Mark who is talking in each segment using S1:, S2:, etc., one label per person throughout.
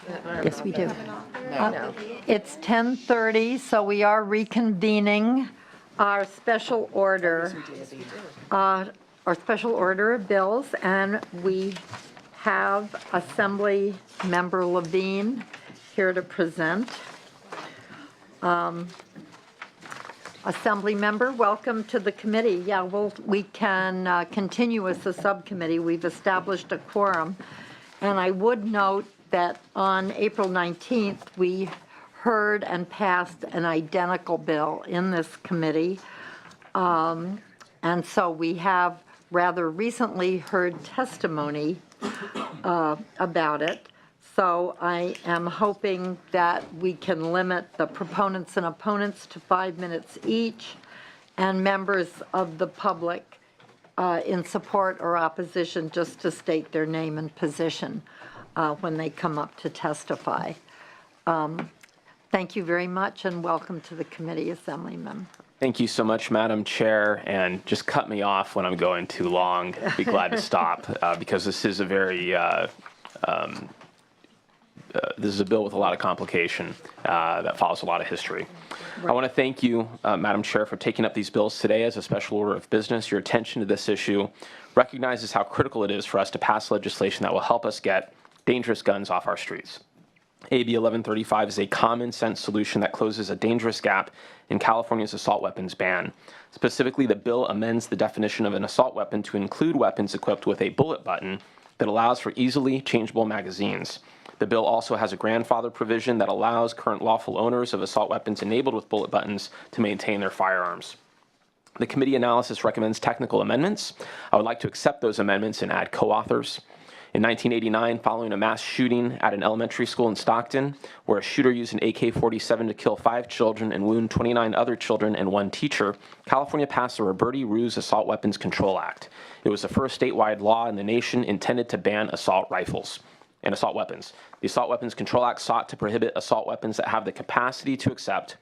S1: Yes, we do.
S2: No.
S1: It's 10:30, so we are reconvening our special order, our special order of bills, and we have Assembly Member Levine here to present. Assembly Member, welcome to the committee. Yeah, we can continue as a subcommittee. We've established a quorum. And I would note that on April 19th, we heard and passed an identical bill in this committee. And so we have rather recently heard testimony about it. So I am hoping that we can limit the proponents and opponents to 5 minutes each, and members of the public in support or opposition just to state their name and position when they come up to testify. Thank you very much, and welcome to the committee, Assemblyman.
S3: Thank you so much, Madam Chair, and just cut me off when I'm going too long. Be glad to stop because this is a very this is a bill with a lot of complication that follows a lot of history. Right. I want to thank you, Madam Chair, for taking up these bills today as a special order of business. Your attention to this issue recognizes how critical it is for us to pass legislation that will help us get dangerous guns off our streets. AB 1135 is a common sense solution that closes a dangerous gap in California's assault weapons ban. Specifically, the bill amends the definition of an assault weapon to include weapons equipped with a bullet button that allows for easily changeable magazines. The bill also has a grandfather provision that allows current lawful owners of assault weapons enabled with bullet buttons to maintain their firearms. The committee analysis recommends technical amendments. I would like to accept those amendments and add co-authors. In 1989, following a mass shooting at an elementary school in Stockton, where a shooter used an AK-47 to kill 5 children and wound 29 other children and 1 teacher, California passed the Roberti-Ruse Assault Weapons Control Act. It was the first statewide law in the nation intended to ban assault rifles and assault weapons. The Assault Weapons Control Act sought to prohibit assault weapons that have the capacity to accept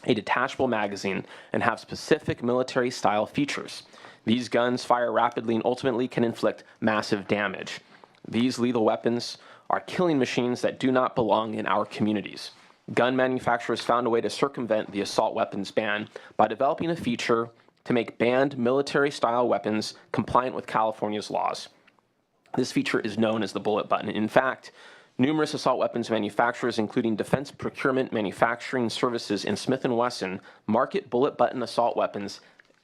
S3: a detachable magazine and have specific military-style features. These guns fire rapidly and ultimately can inflict massive damage. These lethal weapons are killing machines that do not belong in our communities. Gun manufacturers found a way to circumvent the assault weapons ban by developing a feature to make banned military-style weapons compliant with California's laws. This feature is known as the bullet button. In fact, numerous assault weapons manufacturers, including Defense Procurement Manufacturing Services and Smith & Wesson, market bullet button assault weapons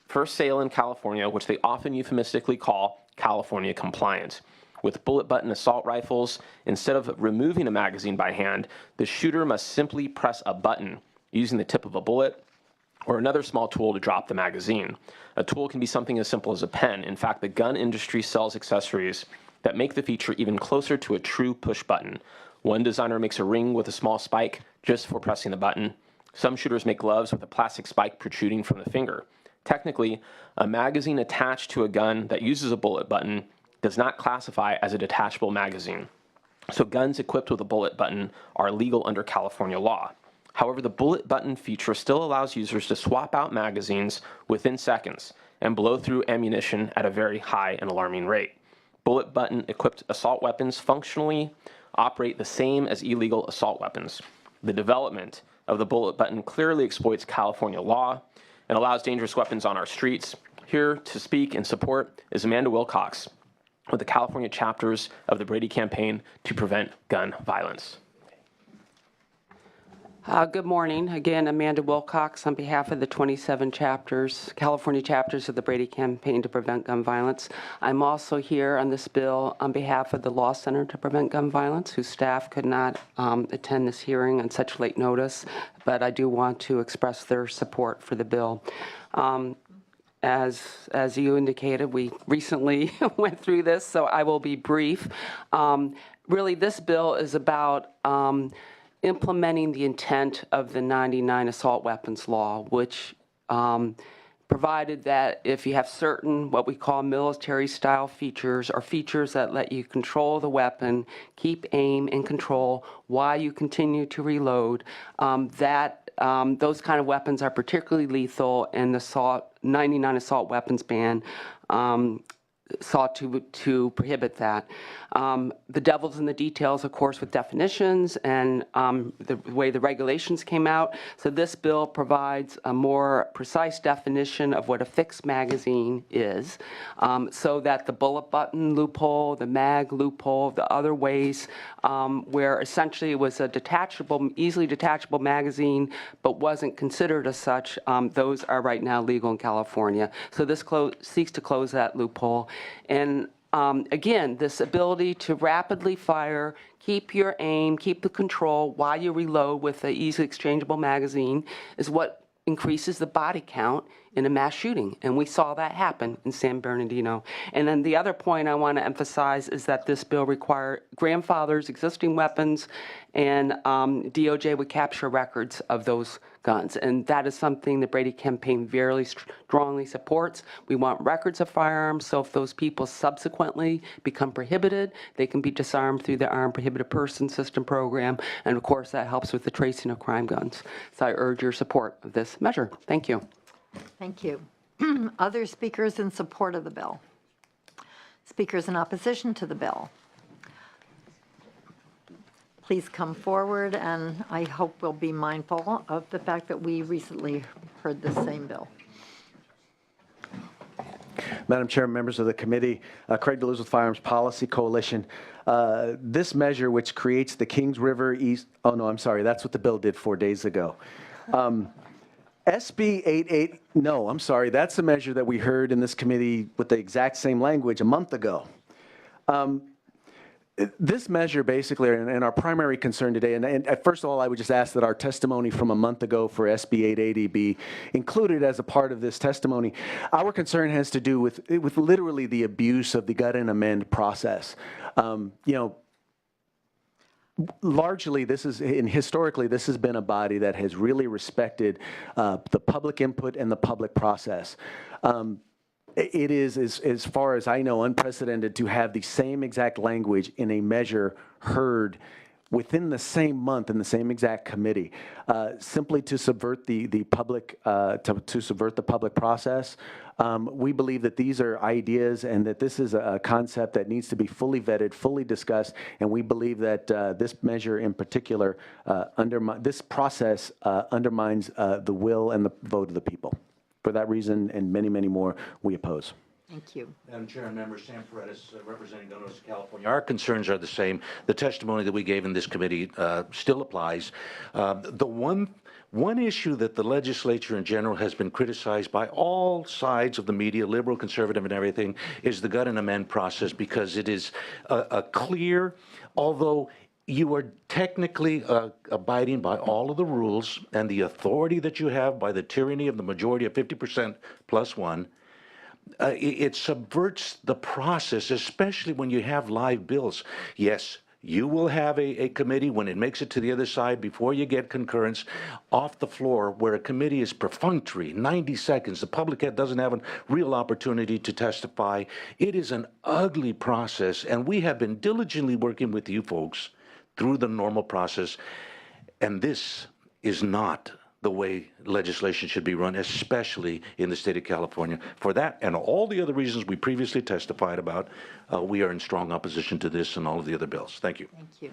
S3: for sale in California, which they often euphemistically call California compliant. With bullet button assault rifles, instead of removing a magazine by hand, the shooter must simply press a button using the tip of a bullet or another small tool to drop the magazine. A tool can be something as simple as a pen. In fact, the gun industry sells accessories that make the feature even closer to a true push button. One designer makes a ring with a small spike just for pressing the button. Some shooters make gloves with a plastic spike protruding from the finger. Technically, a magazine attached to a gun that uses a bullet button does not classify as a detachable magazine. So guns equipped with a bullet button are legal under California law. However, the bullet button feature still allows users to swap out magazines within seconds and blow through ammunition at a very high and alarming rate. Bullet button equipped assault weapons functionally operate the same as illegal assault weapons. The development of the bullet button clearly exploits California law and allows dangerous weapons on our streets. Here to speak in support is Amanda Wilcox with the California chapters of the Brady Campaign to Prevent Gun Violence.
S4: Good morning. Again, Amanda Wilcox on behalf of the 27 chapters, California chapters of the Brady Campaign to Prevent Gun Violence. I'm also here on this bill on behalf of the Law Center to Prevent Gun Violence, whose staff could not attend this hearing on such late notice, but I do want to express their support for the bill. As you indicated, we recently went through this, so I will be brief. Really, this bill is about implementing the intent of the 99 assault weapons law, which provided that if you have certain what we call military style features or features that let you control the weapon, keep aim and control while you continue to reload, those kind of weapons are particularly lethal, and the 99 assault weapons ban sought to prohibit that. The devil's in the details, of course, with definitions and the way the regulations came out. So this bill provides a more precise definition of what a fixed magazine is, so that the bullet button loophole, the mag loophole, the other ways where essentially it was a detachable, easily detachable magazine, but wasn't considered as such, those are right now legal in California. So this seeks to close that loophole. And again, this ability to rapidly fire, keep your aim, keep the control while you reload with an easily exchangeable magazine is what increases the body count in a mass shooting. And we saw that happen in San Bernardino. And then the other point I want to emphasize is that this bill grandfathers existing weapons, and DOJ would capture records of those guns. And that is something the Brady campaign very strongly supports. We want records of firearms, so if those people subsequently become prohibited, they can be disarmed through the Armed Prohibited Person System program. And of course, that helps with the tracing of crime guns. So I urge your support of this measure. Thank you.
S1: Thank you. Other speakers in support of the bill? Speakers in opposition to the bill? Please come forward, and I hope we'll be mindful of the fact that we recently heard the same bill.
S2: Madam Chair, members of the committee, Craig DeLuz with Firearms Policy Coalition. This measure, which creates the Kings River East, oh no, I'm sorry, that's what the bill did 4 days ago. SB 88, no, I'm sorry, that's the measure that we heard in this committee with the exact same language a month ago. This measure basically, and our primary concern today, and first of all, I would just ask that our testimony from a month ago for SB 880 be included as a part of this testimony. Our concern has to do with literally the abuse of the gut and amend process. You know, largely, this is, and historically, this has been a body that has really respected the public input and the public process. It is, as far as I know, unprecedented to have the same exact language in a measure heard within the same month in the same exact committee, simply to subvert the public, to subvert the public process. We believe that these are ideas and that this is a concept that needs to be fully vetted, fully discussed, and we believe that this measure in particular, this process undermines the will and the vote of the people. For that reason and many, many more, we oppose.
S1: Thank you.
S5: Madam Chair and members, Sam Paredes, representing Donos, California. Our concerns are the same. The testimony that we gave in this committee still applies. The one issue that the legislature in general has been criticized by all sides of the media, liberal, conservative, and everything, is the gut and amend process, because it is a clear, although you are technically abiding by all of the rules and the authority that you have by the tyranny of the majority of 50% plus one, it subverts the process, especially when you have live bills. Yes, you will have a committee when it makes it to the other side before you get concurrence off the floor, where a committee is perfunctory, 90 seconds. The public doesn't have a real opportunity to testify. It is an ugly process, and we have been diligently working with you folks through the normal process, and this is not the way legislation should be run, especially in the state of California. For that and all the other reasons we previously testified about, we are in strong opposition to this and all of the other bills. Thank you.
S1: Thank you.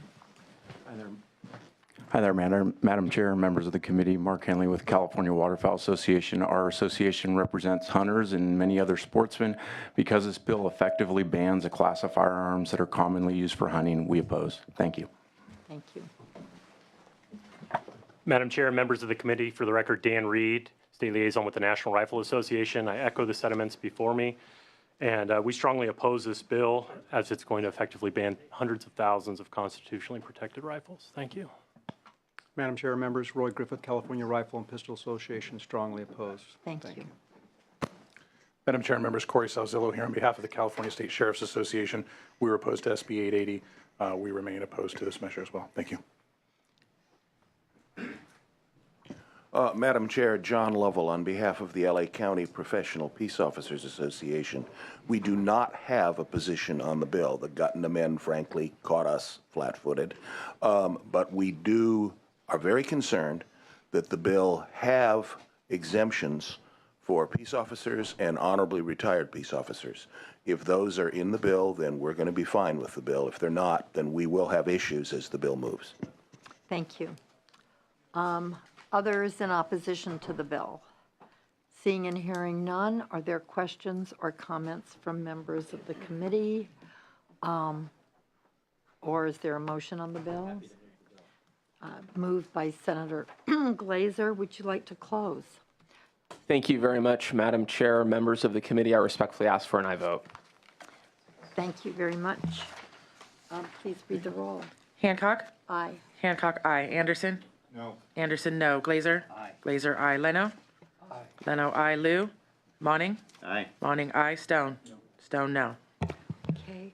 S6: Hi there, Madam Chair, members of the committee. Mark Henley with California Waterfowl Association. Our association represents hunters and many other sportsmen. Because this bill effectively bans a class of firearms that are commonly used for hunting, we oppose. Thank you.
S1: Thank you.
S7: Madam Chair, members of the committee, for the record, Dan Reed, State Liaison with the National Rifle Association. I echo the sentiments before me, and we strongly oppose this bill, as it's going to effectively ban hundreds of thousands of constitutionally protected rifles. Thank you.
S8: Madam Chair, members, Roy Griffith, California Rifle and Pistol Association, strongly opposed.
S1: Thank you.
S9: Madam Chair, members, Corey Salzillo here on behalf of the California State Sheriff's Association. We were opposed to SB 880. We remain opposed to this measure as well. Thank you.
S10: Madam Chair, John Lovell on behalf of the LA County Professional Peace Officers Association. We do not have a position on the bill. The gut and amend, frankly, caught us flat-footed. But we are very concerned that the bill have exemptions for peace officers and honorably retired peace officers. If those are in the bill, then we're going to be fine with the bill. If they're not, then we will have issues as the bill moves.
S1: Thank you. Others in opposition to the bill? Seeing and hearing none, are there questions or comments from members of the committee? Or is there a motion on the bill? Moved by Senator Glazer. Would you like to close?
S3: Thank you very much, Madam Chair. Members of the committee, I respectfully ask for an aye vote.
S1: Thank you very much. Please read the roll.
S11: Hancock?
S1: Aye.
S11: Hancock, aye. Anderson? No. Anderson, no. Glazer? Aye. Glazer, aye. Leno? Aye. Leno, aye. Liu? Monning?
S12: Aye.
S11: Monning, aye. Stone? Stone, no.
S1: Okay.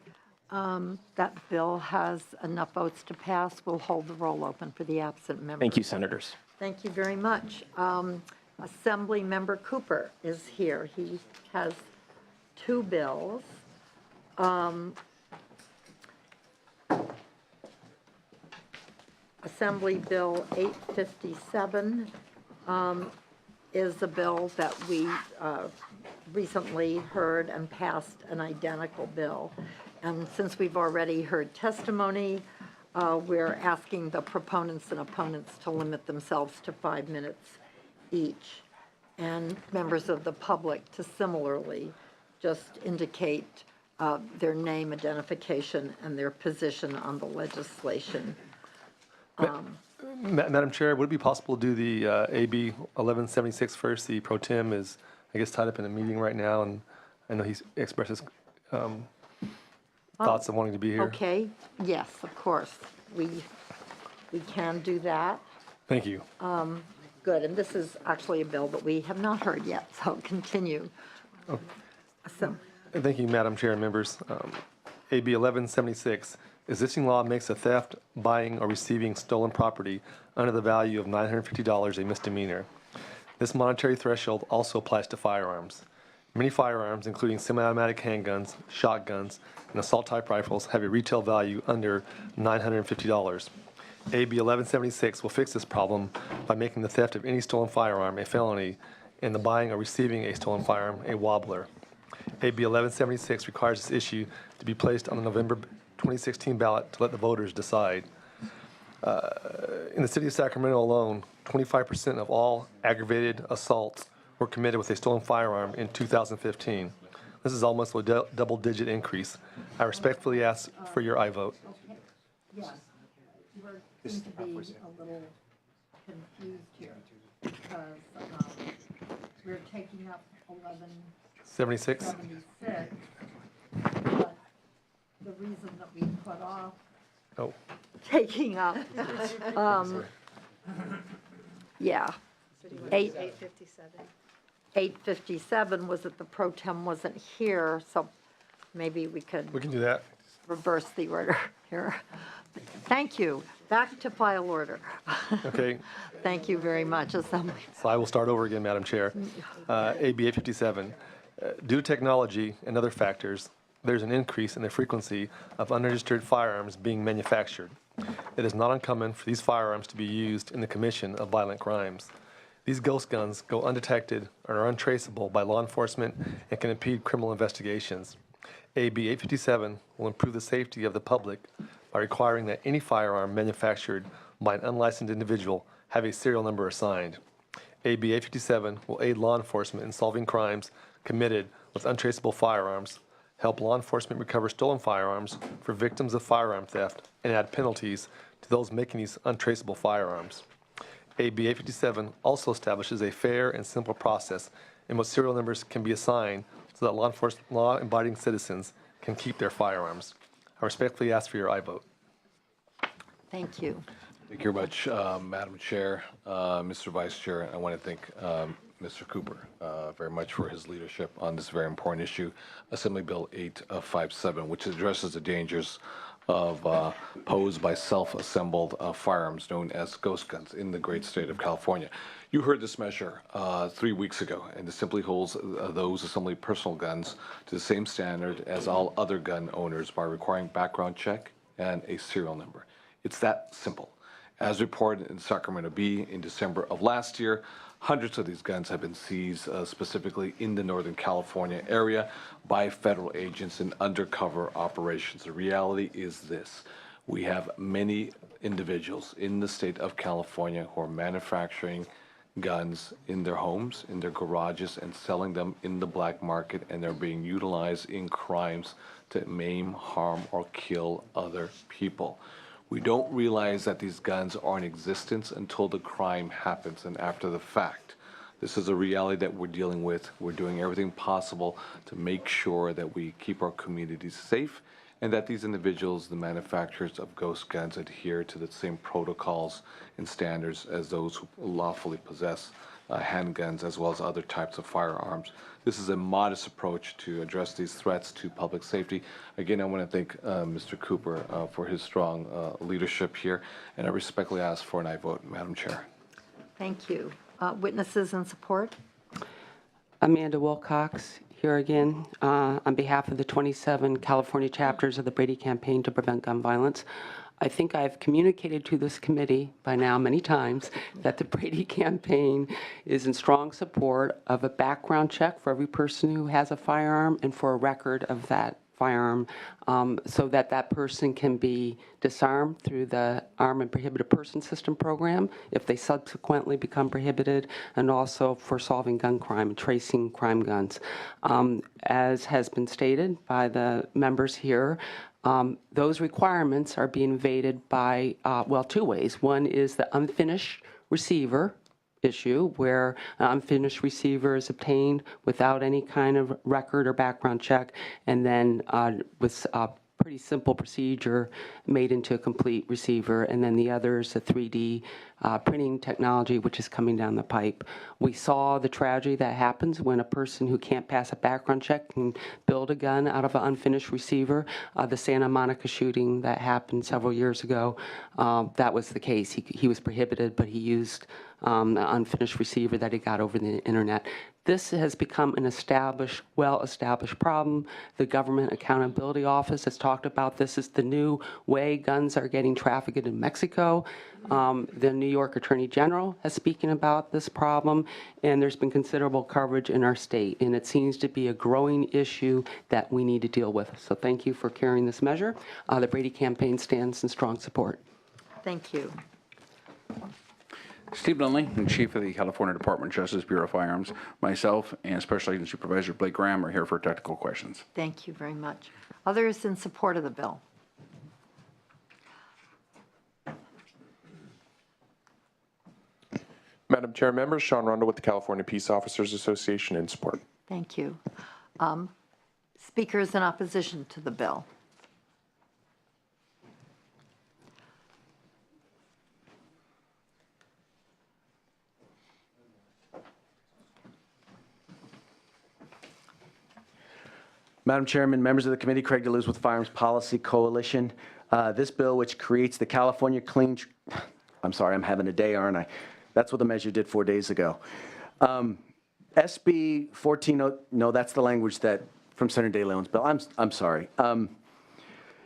S1: That bill has enough votes to pass. We'll hold the roll open for the absent members.
S3: Thank you, Senators.
S1: Thank you very much. Assembly Member Cooper is here. He has two bills. Assembly Bill 857 is a bill that we recently heard and passed an identical bill. And since we've already heard testimony, we're asking the proponents and opponents to limit themselves to 5 minutes each, and members of the public to similarly just indicate their name, identification, and their position on the legislation.
S13: Madam Chair, would it be possible to do the AB 1176 first? The pro tem is, I guess, tied up in a meeting right now, and I know he's expressed his thoughts of wanting to be here.
S1: Okay, yes, of course. We can do that.
S13: Thank you.
S1: Good, and this is actually a bill that we have not heard yet, so continue.
S13: Thank you, Madam Chair and members. AB 1176, existing law makes a theft, buying, or receiving stolen property under the value of $950 a misdemeanor. This monetary threshold also applies to firearms. Many firearms, including semi-automatic handguns, shotguns, and assault-type rifles, have a retail value under $950. AB 1176 will fix this problem by making the theft of any stolen firearm a felony and the buying or receiving a stolen firearm a wobbler. AB 1176 requires this issue to be placed on the November 2016 ballot to let the voters decide. In the city of Sacramento alone, 25% of all aggravated assaults were committed with a stolen firearm in 2015. This is almost a double-digit increase. I respectfully ask for your aye vote.
S1: Yes, we seem to be a little confused here because we're taking up
S13: 76?
S1: 1176, but the reason that we put off taking up, yeah, 857 was that the pro tem wasn't here, so maybe we could
S13: We can do that.
S1: reverse the order here. Thank you. Back to file order.
S13: Okay.
S1: Thank you very much, Assembly.
S13: So I will start over again, Madam Chair. AB 857. Due to technology and other factors, there's an increase in the frequency of unregistered firearms being manufactured. It is not uncommon for these firearms to be used in the commission of violent crimes. These ghost guns go undetected and are untraceable by law enforcement and can impede criminal investigations. AB 857 will improve the safety of the public by requiring that any firearm manufactured by an unlicensed individual have a serial number assigned. AB 857 will aid law enforcement in solving crimes committed with untraceable firearms, help law enforcement recover stolen firearms for victims of firearm theft, and add penalties to those making these untraceable firearms. AB 857 also establishes a fair and simple process in which serial numbers can be assigned so that law-abiding citizens can keep their firearms. I respectfully ask for your aye vote.
S1: Thank you.
S5: Thank you very much, Madam Chair, Mr. Vice Chair. I want to thank Mr. Cooper very much for his leadership on this very important issue, Assembly Bill 857, which addresses the dangers of posed by self-assembled firearms known as ghost guns in the great state of California. You heard this measure 3 weeks ago, and it simply holds those assembly personal guns to the same standard as all other gun owners by requiring background check and a serial number. It's that simple. As reported in Sacramento Bee in December of last year,
S12: Hundreds of these guns have been seized specifically in the Northern California area by federal agents in undercover operations. The reality is this. We have many individuals in the state of California who are manufacturing guns in their homes, in their garages, and selling them in the black market, and they're being utilized in crimes to maim, harm, or kill other people. We don't realize that these guns are in existence until the crime happens and after the fact. This is a reality that we're dealing with. We're doing everything possible to make sure that we keep our communities safe and that these individuals, the manufacturers of ghost guns, adhere to the same protocols and standards as those who lawfully possess handguns as well as other types of firearms. This is a modest approach to address these threats to public safety. Again, I want to thank Mr. Cooper for his strong leadership here, and I respectfully ask for an aye vote, Madam Chair.
S1: Thank you. Witnesses in support?
S4: Amanda Wilcox, here again, on behalf of the 27 California chapters of the Brady Campaign to Prevent Gun Violence. I think I've communicated to this committee by now many times that the Brady Campaign is in strong support of a background check for every person who has a firearm and for a record of that firearm so that that person can be disarmed through the Armed and Prohibited Person System program if they subsequently become prohibited, and also for solving gun crime and tracing crime guns. As has been stated by the members here, those requirements are being evaded by, well, two ways. One is the unfinished receiver issue, where an unfinished receiver is obtained without any kind of record or background check, and then with a pretty simple procedure made into a complete receiver. And then the other is the 3D printing technology, which is coming down the pipe. We saw the tragedy that happens when a person who can't pass a background check can build a gun out of an unfinished receiver. The Santa Monica shooting that happened several years ago, that was the case. He was prohibited, but he used an unfinished receiver that he got over the internet. This has become an established, well-established problem. The Government Accountability Office has talked about this as the new way guns are getting trafficked in Mexico. The New York Attorney General has spoken about this problem, and there's been considerable coverage in our state, and it seems to be a growing issue that we need to deal with. So thank you for carrying this measure. The Brady Campaign stands in strong support.
S1: Thank you.
S14: Steve Lindley, Chief of the California Department of Justice Bureau of Firearms. Myself and Special Agent Supervisor Blake Graham are here for technical questions.
S1: Thank you very much. Others in support of the bill?
S15: Madam Chair, members, Sean Rondo with the California Peace Officers Association in support.
S1: Thank you. Speakers in opposition to the bill?
S2: Madam Chairman, members of the committee, Craig DeLuz with Firearms Policy Coalition. This bill, which creates the California Clean, I'm sorry, I'm having a day, aren't I? That's what the measure did 4 days ago. SB 14, no, that's the language that from Senator De Leon's bill. I'm sorry. You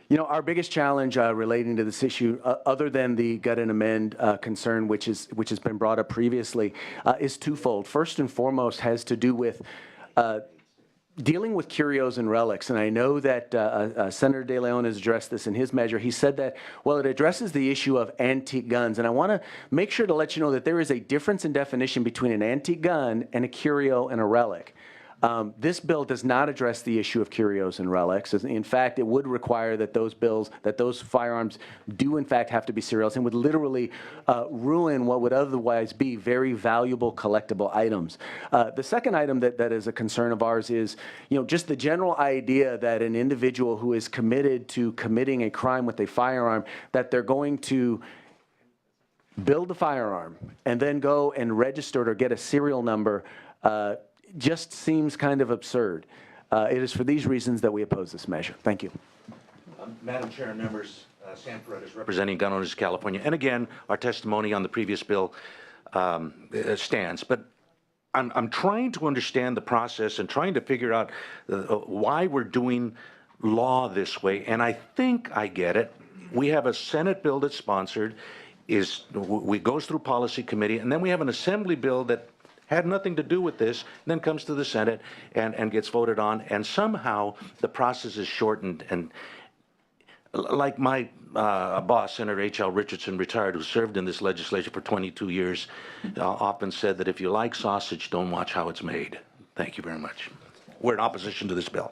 S2: know, our biggest challenge relating to this issue, other than the gut and amend concern, which has been brought up previously, is twofold. First and foremost has to do with dealing with curios and relics, and I know that Senator De Leon has addressed this in his measure. He said that, well, it addresses the issue of antique guns, and I want to make sure to let you know that there is a difference in definition between an antique gun and a curio and a relic. This bill does not address the issue of curios and relics. In fact, it would require that those firearms do in fact have to be serialized and would literally ruin what would otherwise be very valuable collectible items. The second item that is a concern of ours is, you know, just the general idea that an individual who is committed to committing a crime with a firearm, that they're going to build the firearm and then go and register it or get a serial number just seems kind of absurd. It is for these reasons that we oppose this measure. Thank you.
S5: Madam Chair and members, Sam Perez representing Gun Owners of California. And again, our testimony on the previous bill stands. But I'm trying to understand the process and trying to figure out why we're doing law this way. And I think I get it. We have a Senate bill that's sponsored, goes through policy committee, and then we have an Assembly bill that had nothing to do with this, then comes to the Senate and gets voted on, and somehow the process is shortened. And like my boss, Senator H.L. Richardson, retired, who served in this legislature for 22 years, often said that if you like sausage, don't watch how it's made. Thank you very much. We're in opposition to this bill.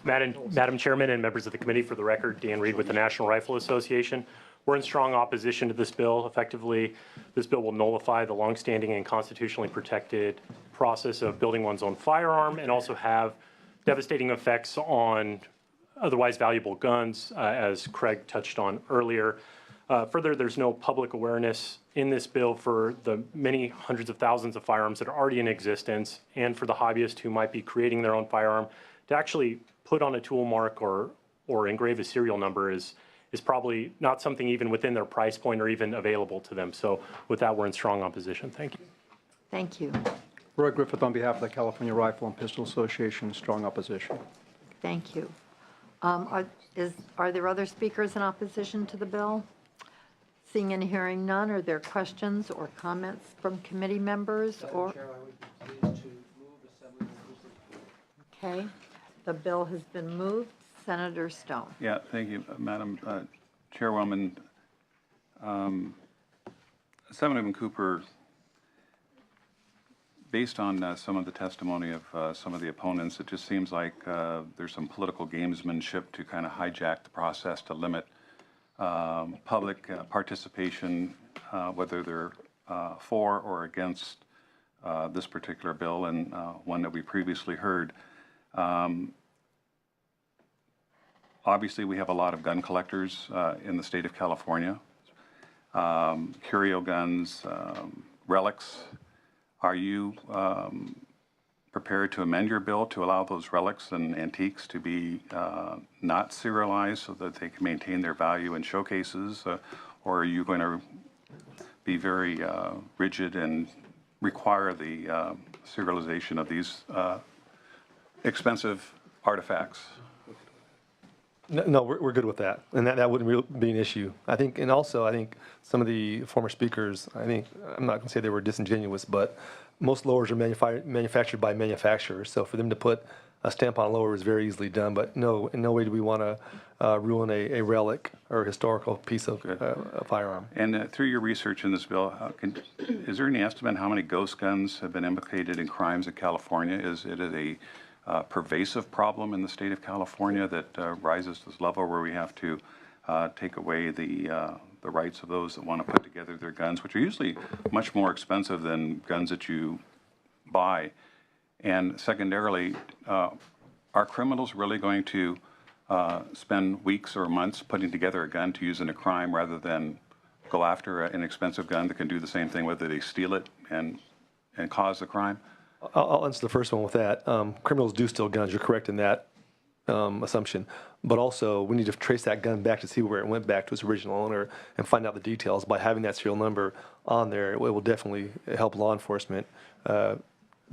S7: Madam Chairman and members of the committee, for the record, Dan Reed with the National Rifle Association. We're in strong opposition to this bill. Effectively, this bill will nullify the longstanding and constitutionally protected process of building one's own firearm and also have devastating effects on otherwise valuable guns, as Craig touched on earlier. Further, there's no public awareness in this bill for the many hundreds of thousands of firearms that are already in existence and for the hobbyist who might be creating their own firearm to actually put on a tool mark or engrave a serial number is probably not something even within their price point or even available to them. So with that, we're in strong opposition. Thank you.
S1: Thank you.
S8: Roy Griffith on behalf of the California Rifle and Pistol Association, strong opposition.
S1: Thank you. Are there other speakers in opposition to the bill? Seeing and hearing none, are there questions or comments from committee members? Okay, the bill has been moved. Senator Stone.
S16: Yeah, thank you, Madam Chairwoman. Assemblyman Cooper, based on some of the testimony of some of the opponents, it just seems like there's some political gamesmanship to kind of hijack the process to limit public participation, whether they're for or against this particular bill and one that we previously heard. Obviously, we have a lot of gun collectors in the state of California. Curio guns, relics. Are you prepared to amend your bill to allow those relics and antiques to be not serialized so that they can maintain their value in showcases? Or are you going to be very rigid and require the serialization of these expensive artifacts?
S13: No, we're good with that, and that wouldn't be an issue. I think, and also I think some of the former speakers, I'm not going to say they were disingenuous, but most lowers are manufactured by manufacturers. So for them to put a stamp on a lower is very easily done. But no, in no way do we want to ruin a relic or a historical piece of a firearm.
S16: And through your research in this bill, is there any estimate how many ghost guns have been implicated in crimes in California? Is it a pervasive problem in the state of California that rises to this level where we have to take away the rights of those that want to put together their guns, which are usually much more expensive than guns that you buy? And secondarily, are criminals really going to spend weeks or months putting together a gun to use in a crime rather than go after an expensive gun that can do the same thing, whether they steal it and cause the crime?
S13: I'll answer the first one with that. Criminals do steal guns. You're correct in that assumption. But also, we need to trace that gun back to see where it went back to its original owner and find out the details. By having that serial number on there, it will definitely help law enforcement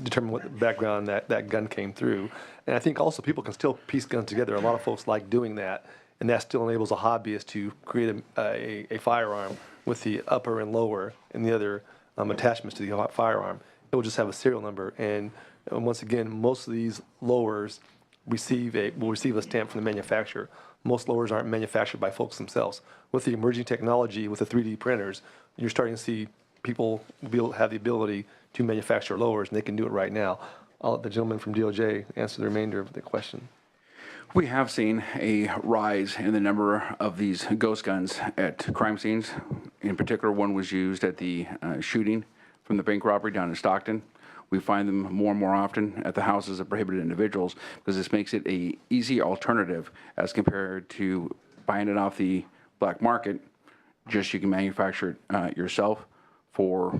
S13: determine what the background that gun came through. And I think also people can still piece guns together. A lot of folks like doing that, and that still enables a hobbyist to create a firearm with the upper and lower and the other attachments to the firearm. It will just have a serial number. And once again, most of these lowers will receive a stamp from the manufacturer. Most lowers aren't manufactured by folks themselves. With the emerging technology, with the 3D printers, you're starting to see people have the ability to manufacture lowers, and they can do it right now. I'll let the gentleman from DOJ answer the remainder of the question.
S14: We have seen a rise in the number of these ghost guns at crime scenes. In particular, one was used at the shooting from the bank robbery down in Stockton. We find them more and more often at the houses of prohibited individuals because this makes it an easy alternative as compared to buying it off the black market. Just you can manufacture it yourself for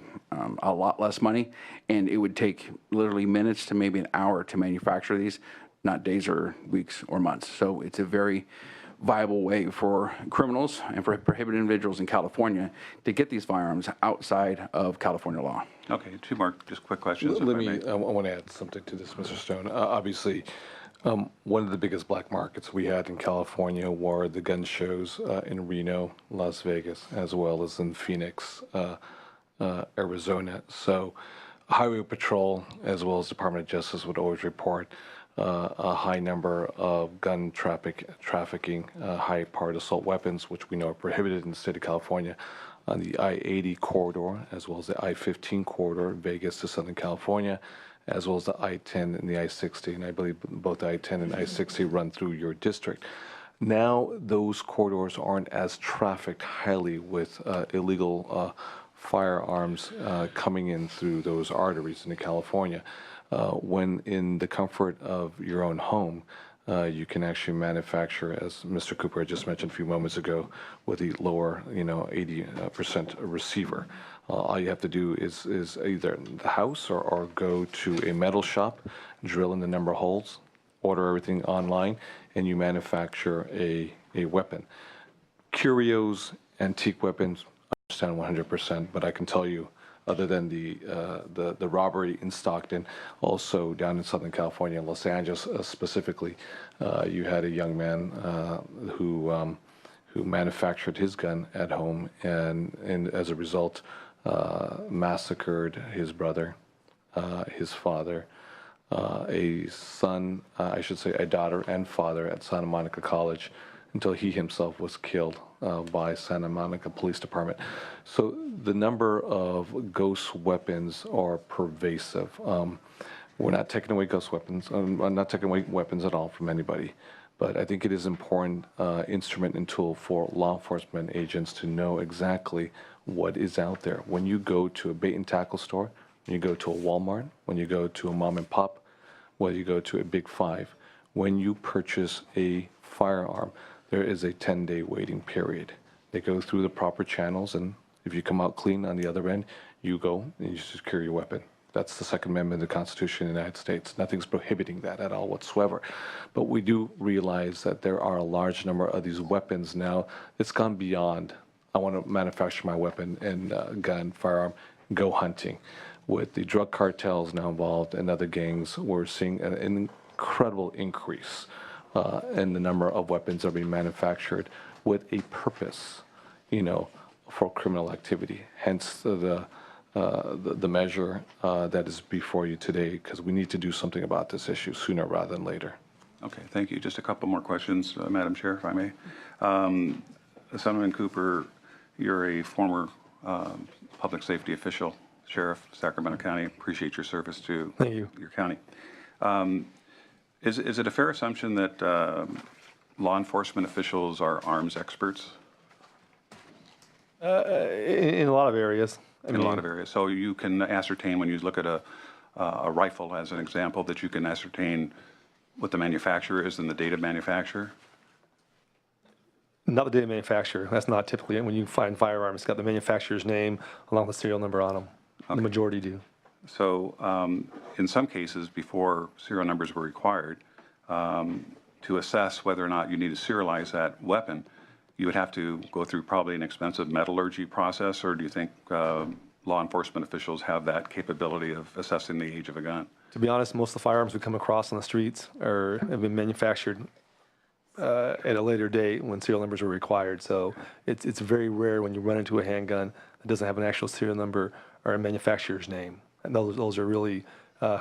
S14: a lot less money, and it would take literally minutes to maybe an hour to manufacture these, not days or weeks or months. So it's a very viable way for criminals and for prohibited individuals in California to get these firearms outside of California law.
S16: Okay, two more just quick questions.
S12: I want to add something to this, Mr. Stone. Obviously, one of the biggest black markets we had in California were the gun shows in Reno, Las Vegas, as well as in Phoenix, Arizona. So Highway Patrol, as well as Department of Justice, would always report a high number of gun trafficking, high-powered assault weapons, which we know are prohibited in the state of California, on the I-80 corridor, as well as the I-15 corridor, Vegas to Southern California, as well as the I-10 and the I-60. And I believe both the I-10 and I-60 run through your district. Now those corridors aren't as trafficked highly with illegal firearms coming in through those arteries into California. When in the comfort of your own home, you can actually manufacture, as Mr. Cooper had just mentioned a few moments ago, with the lower, 80% receiver. All you have to do is either in the house or go to a metal shop, drill in the number of holes, order everything online, and you manufacture a weapon. Curios, antique weapons, I understand 100%, but I can tell you, other than the robbery in Stockton, also down in Southern California, Los Angeles specifically, you had a young man who manufactured his gun at home and as a result massacred his brother, his father, a son, I should say a daughter and father at Santa Monica College until he himself was killed by Santa Monica Police Department. So the number of ghost weapons are pervasive. We're not taking away ghost weapons. I'm not taking away weapons at all from anybody. But I think it is an important instrument and tool for law enforcement agents to know exactly what is out there. When you go to a bait and tackle store, when you go to a Walmart, when you go to a mom and pop, whether you go to a Big Five, when you purchase a firearm, there is a 10-day waiting period. They go through the proper channels, and if you come out clean on the other end, you go and you secure your weapon. That's the Second Amendment of the Constitution of the United States. Nothing's prohibiting that at all whatsoever. But we do realize that there are a large number of these weapons now. It's gone beyond, I want to manufacture my weapon and gun, firearm, go hunting. With the drug cartels now involved and other gangs, we're seeing an incredible increase in the number of weapons that are being manufactured with a purpose, for criminal activity. Hence the measure that is before you today, because we need to do something about this issue sooner rather than later.
S16: Okay, thank you. Just a couple more questions, Madam Chair, if I may. Assemblyman Cooper, you're a former public safety official, Sheriff, Sacramento County. Appreciate your service to your county. Is it a fair assumption that law enforcement officials are arms experts?
S13: In a lot of areas.
S16: In a lot of areas. So you can ascertain, when you look at a rifle as an example, that you can ascertain what the manufacturer is and the date of manufacturer?
S13: Not the date of manufacturer. That's not typically, when you find firearms, it's got the manufacturer's name along with the serial number on them. Okay. The majority do.
S16: So in some cases, before serial numbers were required, to assess whether or not you need to serialize that weapon, you would have to go through probably an expensive metallurgy process, or do you think law enforcement officials have that capability of assessing the age of a gun?
S13: To be honest, most of the firearms we come across on the streets have been manufactured at a later date when serial numbers were required. So it's very rare when you run into a handgun that doesn't have an actual serial number or a manufacturer's name. And those are really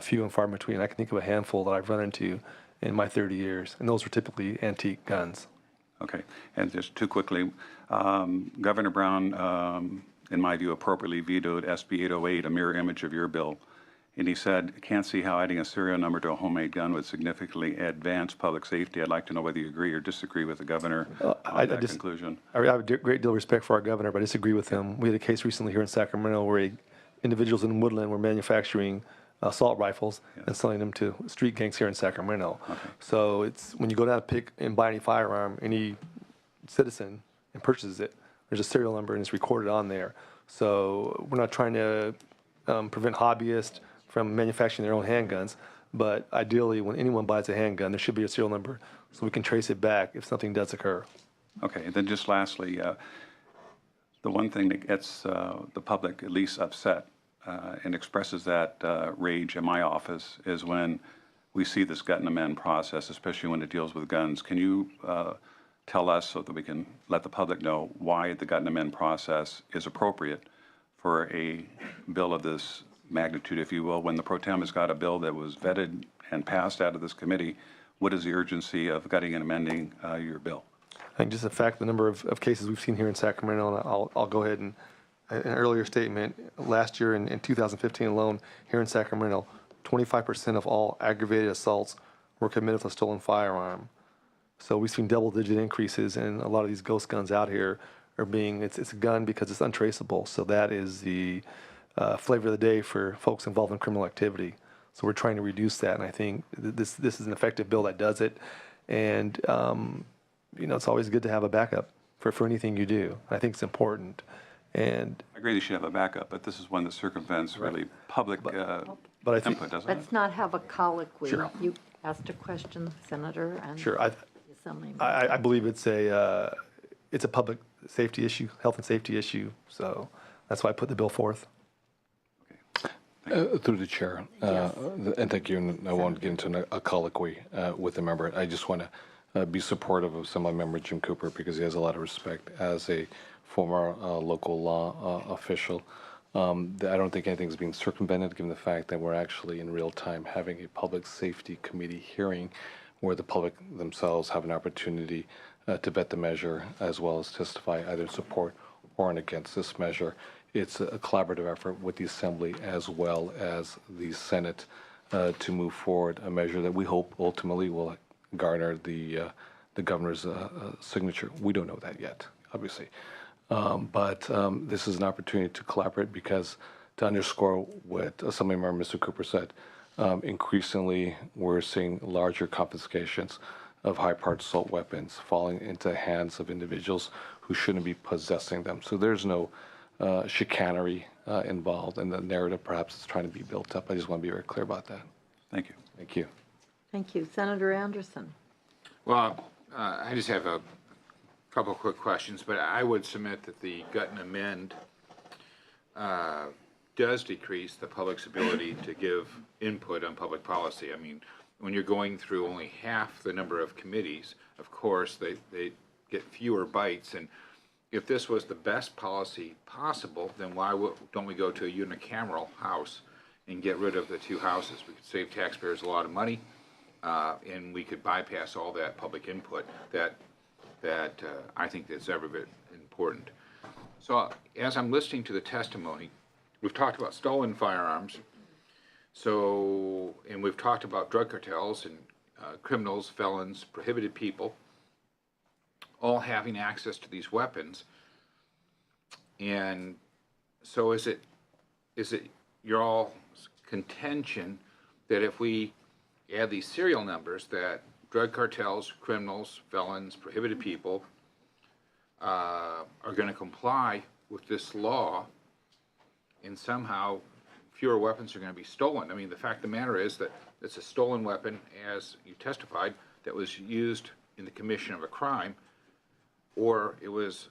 S13: few and far between. I can think of a handful that I've run into in my 30 years, and those were typically antique guns.
S16: Okay, and just too quickly, Governor Brown, in my view, appropriately vetoed SB 808, a mirror image of your bill. And he said, can't see how adding a serial number to a homemade gun would significantly advance public safety. I'd like to know whether you agree or disagree with the governor on that conclusion. I
S13: have a great deal of respect for our governor, but I disagree with him. We had a case recently here in Sacramento where individuals in Woodland were manufacturing assault rifles and selling them to street gangs here in Sacramento. Okay. So it's when you go down to pick and buy any firearm, any citizen, and purchases it, there's a serial number and it's recorded on there. So we're not trying to prevent hobbyists from manufacturing their own handguns, but ideally when anyone buys a handgun, there should be a serial number so we can trace it back if something does occur.
S16: Okay, and then just lastly, the one thing that gets the public at least upset and expresses that rage in my office is when we see this gut and amend process, especially when it deals with guns. Can you tell us, so that we can let the public know, why the gut and amend process is appropriate for a bill of this magnitude, if you will, when the pro tem has got a bill that was vetted and passed out of this committee, what is the urgency of gutting and amending your bill?
S13: I think just the fact, the number of cases we've seen here in Sacramento, and I'll go ahead and, an earlier statement, last year in 2015 alone, here in Sacramento, 25% of all aggravated assaults were committed with a stolen firearm. So we've seen double-digit increases, and a lot of these ghost guns out here are being, it's a gun because it's untraceable. So that is the flavor of the day for folks involved in criminal activity. So we're trying to reduce that, and I think this is an effective bill that does it. And it's always good to have a backup for anything you do. I think it's important. And
S16: I agree you should have a backup, but this is one that circumvents really public
S13: but I think,
S16: input, doesn't it?
S1: Let's not have a colloquy.
S13: Sure.
S1: You asked a question, Senator, and
S13: sure,
S1: the Assemblyman.
S13: I believe it's a public safety issue, health and safety issue. So that's why I put the bill forth.
S12: Through the chair, and thank you, and I won't get into a colloquy with the member. I just want to be supportive of Assemblymember Jim Cooper because he has a lot of respect as a former local law official. I don't think anything's being circumvented given the fact that we're actually in real time having a public safety committee hearing where the public themselves have an opportunity to vet the measure as well as testify either in support or against this measure. It's a collaborative effort with the Assembly as well as the Senate to move forward a measure that we hope ultimately will garner the governor's signature. We don't know that yet, obviously. But this is an opportunity to collaborate because, to underscore what Assemblymember Mr. Cooper said, increasingly we're seeing larger confiscations of high-powered assault weapons falling into the hands of individuals who shouldn't be possessing them. So there's no chicanery involved, and the narrative perhaps is trying to be built up. I just want to be very clear about that.
S16: Thank you.
S12: Thank you.
S1: Thank you. Senator Anderson.
S17: Well, I just have a couple of quick questions, but I would submit that the gut and amend does decrease the public's ability to give input on public policy. I mean, when you're going through only half the number of committees, of course, they get fewer bites. And if this was the best policy possible, then why don't we go to a unicameral house and get rid of the two houses? We could save taxpayers a lot of money, and we could bypass all that public input that I think that's every bit important. So as I'm listening to the testimony, we've talked about stolen firearms, and we've talked about drug cartels and criminals, felons, prohibited people, all having access to these weapons. And so is it your all's contention that if we add these serial numbers that drug cartels, criminals, felons, prohibited people are going to comply with this law and somehow fewer weapons are going to be stolen? I mean, the fact of the matter is that it's a stolen weapon, as you testified, that was used in the commission of a crime, or it was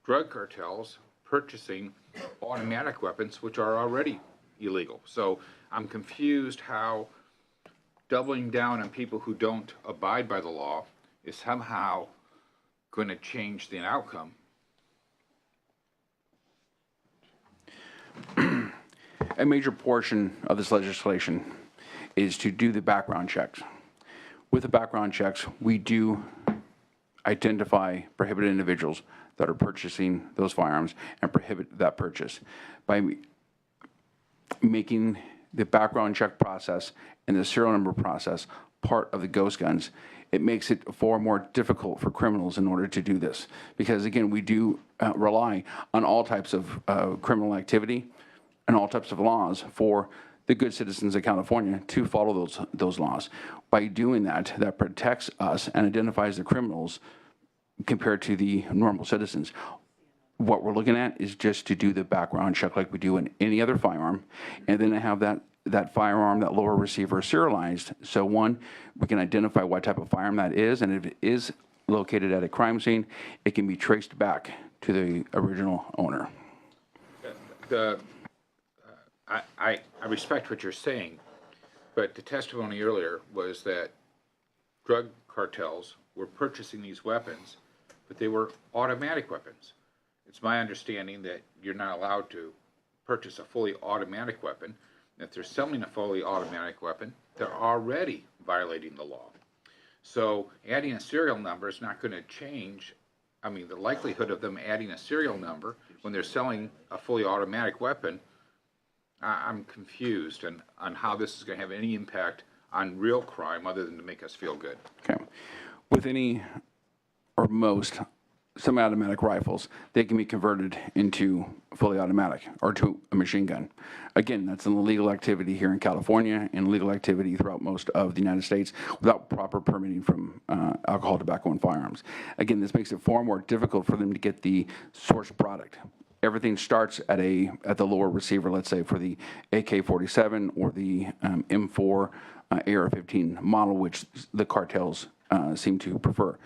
S17: drug cartels purchasing automatic weapons, which are already illegal. So I'm confused how doubling down on people who don't abide by the law is somehow going to change the outcome.
S14: A major portion of this legislation is to do the background checks. With the background checks, we do identify prohibited individuals that are purchasing those firearms and prohibit that purchase. By making the background check process and the serial number process part of the ghost guns, it makes it far more difficult for criminals in order to do this. Because again, we do rely on all types of criminal activity and all types of laws for the good citizens of California to follow those laws. By doing that, that protects us and identifies the criminals compared to the normal citizens. What we're looking at is just to do the background check like we do in any other firearm, and then have that firearm, that lower receiver, serialized. So one, we can identify what type of firearm that is, and if it is located at a crime scene, it can be traced back to the original owner.
S17: I respect what you're saying, but the testimony earlier was that drug cartels were purchasing these weapons, but they were automatic weapons. It's my understanding that you're not allowed to purchase a fully automatic weapon. If they're selling a fully automatic weapon, they're already violating the law. So adding a serial number is not going to change. I mean, the likelihood of them adding a serial number when they're selling a fully automatic weapon, I'm confused on how this is going to have any impact on real crime other than to make us feel good.
S14: Okay. With any or most semi-automatic rifles, they can be converted into fully automatic or to a machine gun. Again, that's an illegal activity here in California and legal activity throughout most of the United States without proper permitting from alcohol, tobacco, and firearms. Again, this makes it far more difficult for them to get the source product. Everything starts at the lower receiver, let's say for the AK-47 or the M4 AR-15 model, which the cartels seem to prefer.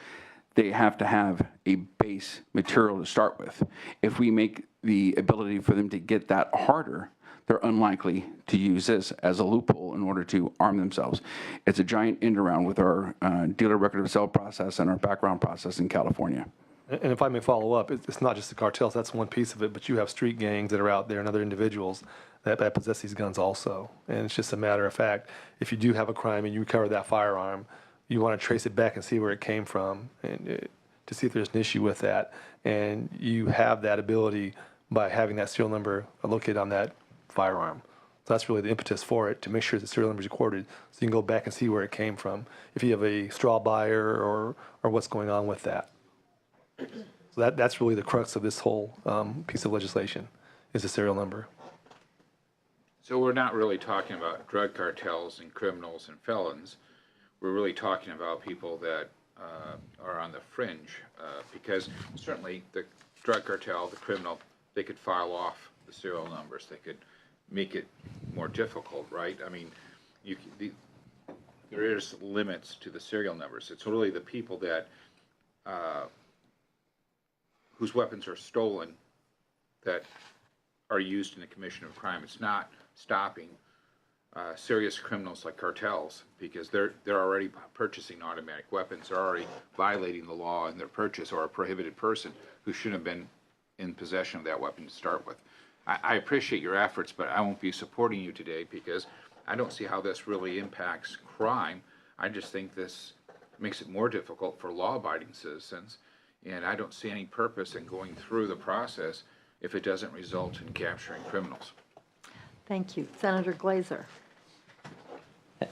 S14: They have to have a base material to start with. If we make the ability for them to get that harder, they're unlikely to use this as a loophole in order to arm themselves. It's a giant end around with our dealer record of sale process and our background process in California.
S13: And if I may follow up, it's not just the cartels, that's one piece of it, but you have street gangs that are out there and other individuals that possess these guns also. And it's just a matter of fact, if you do have a crime and you recover that firearm, you want to trace it back and see where it came from and to see if there's an issue with that. And you have that ability by having that serial number located on that firearm. So that's really the impetus for it, to make sure the serial number is recorded so you can go back and see where it came from, if you have a straw buyer or what's going on with that. So that's really the crux of this whole piece of legislation, is the serial number.
S17: So we're not really talking about drug cartels and criminals and felons. We're really talking about people that are on the fringe, because certainly the drug cartel, the criminal, they could file off the serial numbers. They could make it more difficult, right? I mean, there is limits to the serial numbers. It's really the people that whose weapons are stolen that are used in the commission of crime. It's not stopping serious criminals like cartels, because they're already purchasing automatic weapons. They're already violating the law in their purchase, or a prohibited person who shouldn't have been in possession of that weapon to start with. I appreciate your efforts, but I won't be supporting you today because I don't see how this really impacts crime. I just think this makes it more difficult for law-abiding citizens, and I don't see any purpose in going through the process if it doesn't result in capturing criminals.
S1: Thank you. Senator Glazer.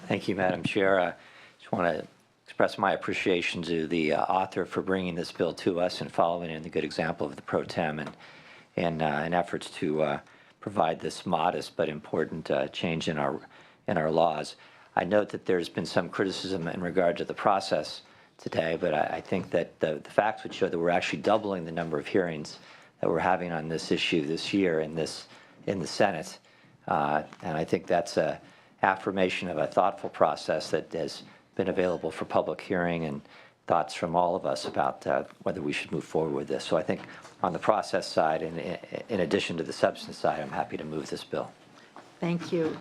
S18: Thank you, Madam Chair. I just want to express my appreciation to the author for bringing this bill to us and following in the good example of the pro tem and efforts to provide this modest but important change in our laws. I note that there's been some criticism in regard to the process today, but I think that the facts would show that we're actually doubling the number of hearings that we're having on this issue this year in the Senate. And I think that's an affirmation of a thoughtful process that has been available for public hearing and thoughts from all of us about whether we should move forward with this. So I think on the process side, and in addition to the substance side, I'm happy to move this bill.
S1: Thank you.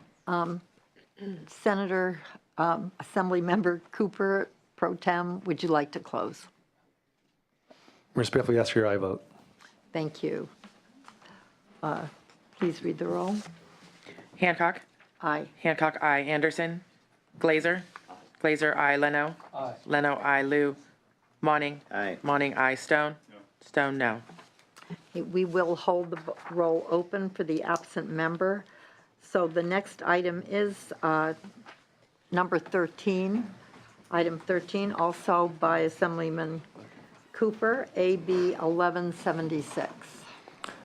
S1: Senator, Assemblymember Cooper, Pro Tem, would you like to close?
S13: Respectfully ask for your aye vote.
S1: Thank you. Please read the roll.
S11: Hancock.
S1: Aye.
S11: Hancock, aye. Anderson. Glazer. Glazer, aye. Leno.
S8: Aye.
S11: Leno, aye. Liu. Monning.
S18: Aye.
S11: Monning, aye. Stone. Stone, no.
S1: We will hold the roll open for the absent member. So the next item is number 13. Item 13, also by Assemblyman Cooper, AB 1176.